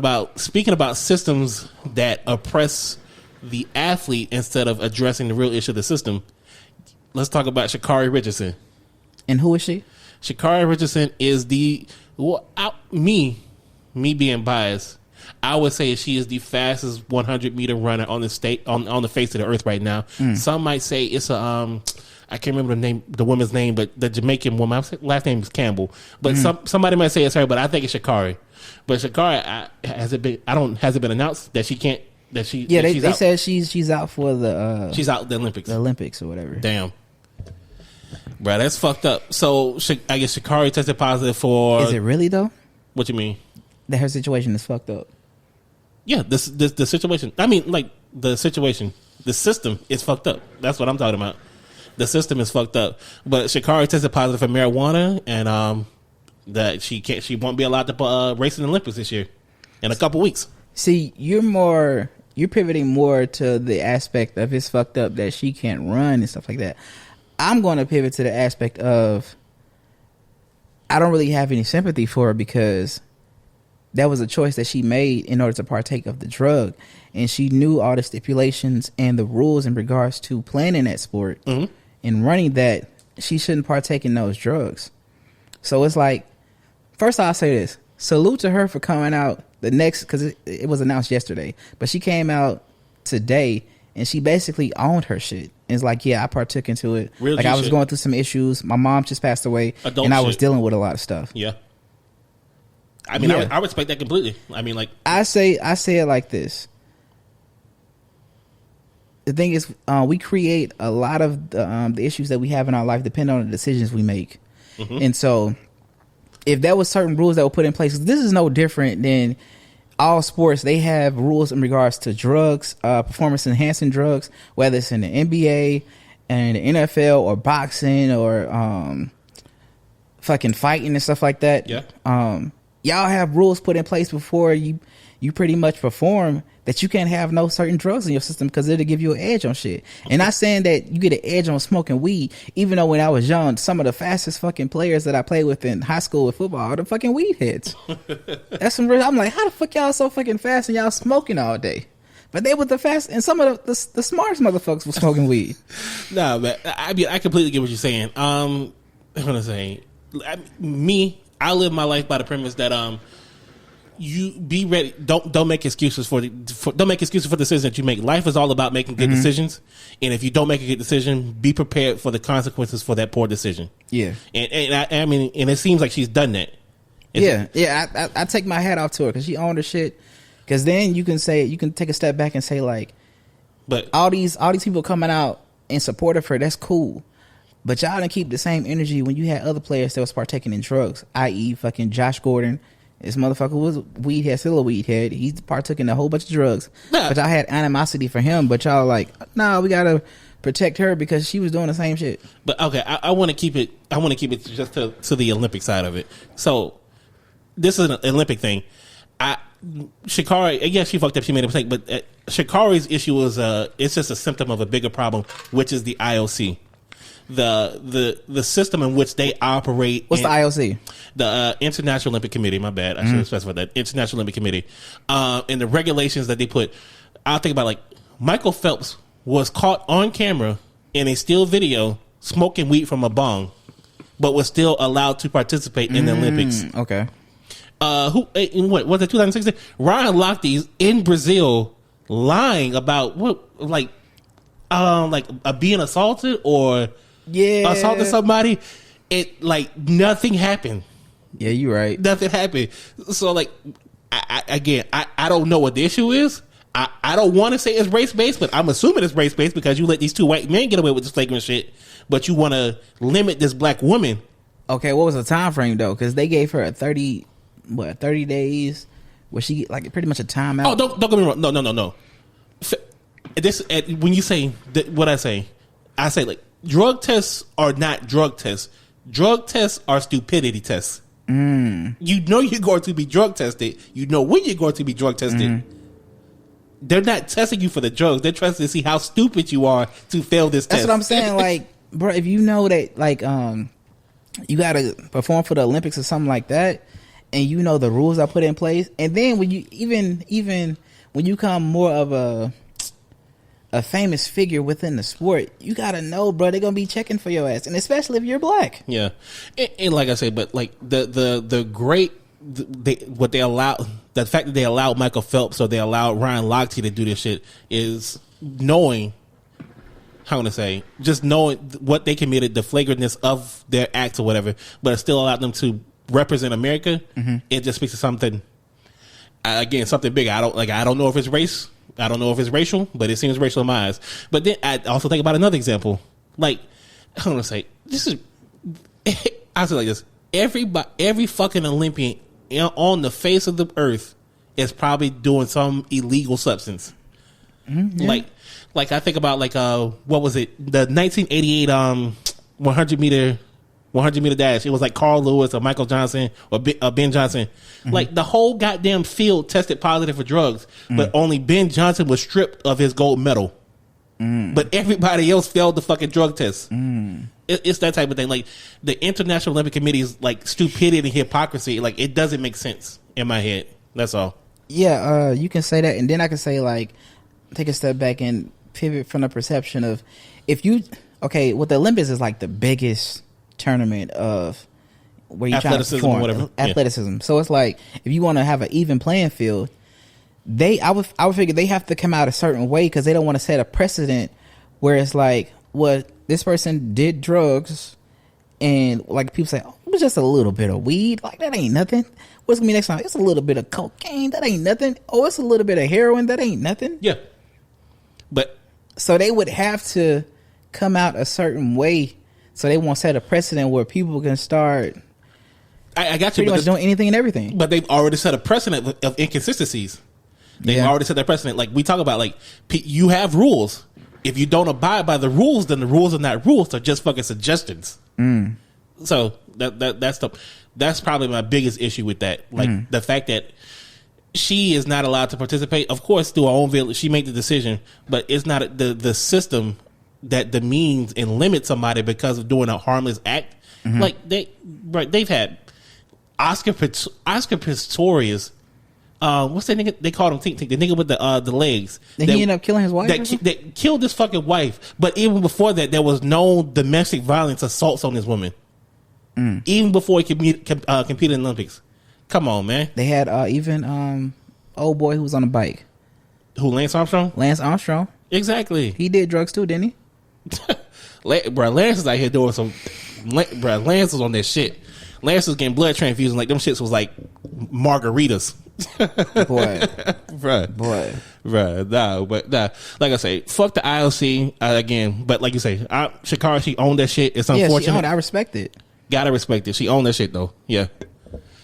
About speaking about systems that oppress the athlete instead of addressing the real issue of the system. Let's talk about Sha'Carri Richardson. And who is she? Sha'Carri Richardson is me being biased, I would say she is the fastest 100-meter runner on the on the face of the earth right now. Some might say it's a I can't remember the woman's name, but the Jamaican woman, last name is Campbell. But somebody might say it's her, but I think it's Sha'Carri. But Sha'Carri, has it been announced that she can't? They said she's out for the she's out the Olympics. The Olympics or whatever. Damn. Bro, that's fucked up. So I guess Sha'Carri tested positive for. Is it really though? What you mean? That her situation is fucked up. Yeah, the situation. I mean, like the situation, the system is fucked up. That's what I'm talking about. The system is fucked up. But Sha'Carri tested positive for marijuana, and that she won't be allowed to race in the Olympics this year in a couple weeks. See, you're pivoting more to the aspect of it's fucked up that she can't run and stuff like that. I'm going to pivot to the aspect of I don't really have any sympathy for her because that was a choice that she made in order to partake of the drug, and she knew all the stipulations and the rules in regards to playing in that sport and running that. She shouldn't partake in those drugs. So it's like, first I'll say this: salute to her for coming out the next, because it was announced yesterday, but she came out today and she basically owned her shit. And it's like, yeah, I partook into it. Real like I was going through some issues. My mom just passed away, and I was dealing with a lot of stuff. Yeah. I mean, I respect that completely. I mean, like I say it like this. The thing is, we create a lot of the issues that we have in our life depending on the decisions we make. And so if there was certain rules that were put in place, this is no different than all sports. They have rules in regards to drugs, performance enhancing drugs, whether it's in the NBA and the NFL or boxing or fucking fighting and stuff like that. Yeah. Y'all have rules put in place before you pretty much perform that you can't have no certain drugs in your system because it'll give you an edge on shit. And not saying that you get an edge on smoking weed, even though when I was young, some of the fastest fucking players that I played with in high school with football are the fucking weed heads. That's some real. I'm like, how the fuck y'all so fucking fast and y'all smoking all day? But they were the fast, and some of the smartest motherfuckers were smoking weed. No, but I mean, I completely get what you're saying. I'm gonna say, I live my life by the premise that you be ready. Don't make excuses for don't make excuses for the decisions that you make. Life is all about making good decisions, and if you don't make a good decision, be prepared for the consequences for that poor decision. Yeah, and I mean, and it seems like she's done that. I take my hat off to her because she owned her shit. Because then you can take a step back and say like, but all these people coming out in support of her, that's cool. But y'all didn't keep the same energy when you had other players that was partaking in drugs, i.e. fucking Josh Gordon. This motherfucker was weed head, still a weed head. He partook in a whole bunch of drugs. Nah. But y'all had animosity for him. But y'all like, nah, we gotta protect her because she was doing the same shit. But okay, I want to keep it. I want to keep it just to the Olympic side of it. So this is an Olympic thing. Sha'Carri, yeah, she fucked up. She made a mistake. But Sha'Carri's issue was it's just a symptom of a bigger problem, which is the IOC. The system in which they operate. What's the IOC? The International Olympic Committee. My bad. I should have specified that. International Olympic Committee. And the regulations that they put. I'll think about like Michael Phelps was caught on camera in a still video smoking weed from a bong, but was still allowed to participate in the Olympics. Okay. Who in what was it 2016? Ryan Lochte's in Brazil lying about being assaulted or assaulted somebody. It like nothing happened. Yeah, you're right. Nothing happened. So like, I don't know what the issue is. I don't want to say it's race based, but I'm assuming it's race based because you let these two white men get away with this flagrant shit, but you want to limit this black woman. Okay, what was the time frame though? Because they gave her a 30 days where she like pretty much a timeout. Oh, don't get me wrong. No. This when you say what I say like drug tests are not drug tests. Drug tests are stupidity tests. You know you're going to be drug tested. You know when you're going to be drug tested. They're not testing you for the drugs. They're testing to see how stupid you are to fail this test. That's what I'm saying. Like, bro, if you know that, like, you got to perform for the Olympics or something like that, and you know the rules I put in place, and then when you even when you come more of a famous figure within the sport, you gotta know, bro, they're gonna be checking for your ass, and especially if you're black. Yeah, and like I said, but like the great what they allow, the fact that they allowed Michael Phelps or they allowed Ryan Lochte to do this shit is knowing, how I'm gonna say, just knowing what they committed, the flagrantness of their acts or whatever, but it still allowed them to represent America. It just speaks to something. Again, something big. I don't know if it's race. I don't know if it's racial, but it seems racial in my eyes. But then I also think about another example. Like, I'm gonna say, this is. I say like this: every fucking Olympian on the face of the earth is probably doing some illegal substance. Yeah. Like I think about what was it? The 1988 100 meter dash. It was like Carl Lewis or Michael Johnson or Ben Johnson. Like the whole goddamn field tested positive for drugs, but only Ben Johnson was stripped of his gold medal. But everybody else failed the fucking drug test. It's that type of thing. Like the International Olympic Committee's like stupidity and hypocrisy. Like it doesn't make sense in my head. That's all. Yeah, you can say that, and then I can say like, take a step back and pivot from the perception of what the Olympics is like the biggest tournament of where you try to perform whatever. Athleticism. So it's like if you want to have an even playing field, I would figure they have to come out a certain way because they don't want to set a precedent where it's like, well, this person did drugs and like people say, oh, it was just a little bit of weed, like that ain't nothing. What's gonna be next time? It's a little bit of cocaine, that ain't nothing. Oh, it's a little bit of heroin, that ain't nothing. Yeah, but so they would have to come out a certain way so they won't set a precedent where people can start. I got you. Pretty much doing anything and everything. But they've already set a precedent of inconsistencies. They've already set that precedent. Like we talk about, like you have rules. If you don't abide by the rules, then the rules are not rules. They're just fucking suggestions. So that's probably my biggest issue with that. Like the fact that she is not allowed to participate. Of course, through her own village, she made the decision, but it's not the system that demeans and limits somebody because of doing a harmless act. Like they've had Oscar Pistorius. What's that nigga? They called him Tink Tink, the nigga with the legs. He ended up killing his wife. That killed his fucking wife. But even before that, there was no domestic violence assaults on this woman. Even before he competed in the Olympics. Come on, man. They had even old boy who was on a bike. Who, Lance Armstrong? Lance Armstrong. Exactly. He did drugs too, didn't he? Bro, Lance is out here doing some. Bro, Lance was on that shit. Lance was getting blood transfusions like them shits was like margaritas. Bruh, nah. Like I say, fuck the IOC again. But like you say, Sha'Carri, she owned that shit. It's unfortunate. Yeah, she owned it. I respect it. Gotta respect it. She owned that shit though. Yeah.